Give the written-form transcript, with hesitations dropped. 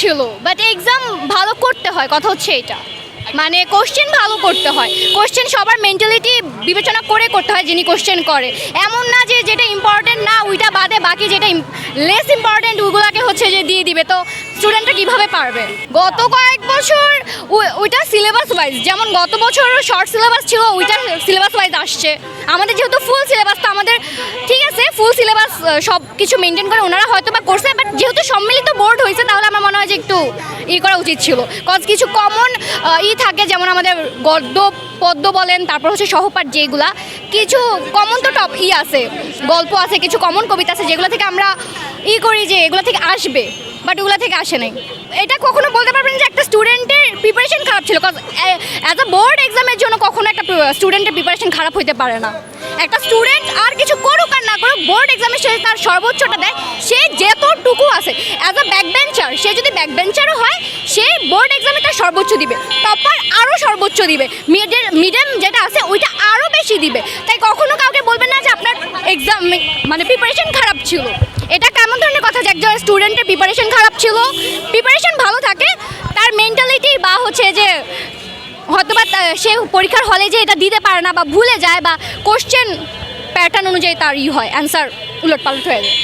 ছিল, but exam ভালো করতে হয়, কথা হচ্ছে এটা। মানে কোশ্চেন ভালো করতে হয়, কোশ্চেন সবার মেন্টালিটি বিবেচনা করে করতে হয় যিনি কোশ্চেন করে। এমন না যে যেটা ইম্পর্টেন্ট না ওইটা বাদে বাকি যেটা লেস ইম্পর্টেন্ট ওইগুলোকে হচ্ছে যে দিয়ে দিবে, তো স্টুডেন্টরা কীভাবে পারবে? গত কয়েক বছর ওইটা সিলেবাস ওয়াইজ, যেমন গত বছর শর্ট সিলেবাস ছিল, ওইটা সিলেবাস ওয়াইজ আসছে। আমাদের যেহেতু ফুল সিলেবাস, তো আমাদের ঠিক আছে ফুল সিলেবাস সব কিছু মেনটেন করে ওনারা হয়তো বা করছে, বাট যেহেতু সম্মিলিত বোর্ড হয়েছে তাহলে আমার মনে হয় যে একটু করা উচিত ছিল। কজ কিছু কমন থাকে, যেমন আমাদের গদ্য পদ্য বলেন, তারপর হচ্ছে সহপাঠ, যেগুলা কিছু কমন তো টপ আছে, গল্প আছে, কিছু কমন কবিতা আছে যেগুলো থেকে আমরা করি যে এগুলো থেকে আসবে, বাট ওগুলো থেকে আসে নাই। এটা কখনো বলতে পারবেন যে একটা স্টুডেন্টের প্রিপারেশন খারাপ ছিল, কজ অ্যাজ আ বোর্ড এক্সামের জন্য কখনো একটা স্টুডেন্টের প্রিপারেশন খারাপ হতে পারে না। একটা স্টুডেন্ট আর কিছু করুক আর না করুক, বোর্ড এক্সামে সে তার সর্বোচ্চটা দেয়, সে যেতটুকু আছে অ্যাজ আ ব্যাক বেঞ্চার, সে যদি ব্যাক বেঞ্চারও হয় সে বোর্ড এক্সামে তার সর্বোচ্চ দিবে, টপার আরও সর্বোচ্চ দিবে, মিডিয়াম যেটা আছে ওইটা আরও বেশি দিবে। তাই কখনো কাউকে বলবেন না যে আপনার এক্সাম মানে প্রিপারেশন খারাপ ছিল। এটা কেমন ধরনের কথা যে একজন স্টুডেন্টের প্রিপারেশন খারাপ ছিল? প্রিপারেশন ভালো থাকে, তার মেন্টালিটি বা হচ্ছে যে হয়তোবা সে পরীক্ষার হলে যে এটা দিতে পারে না বা ভুলে যায়, বা কোশ্চেন প্যাটার্ন অনুযায়ী তার হয় অ্যান্সার উলটপালট হয়ে যায়।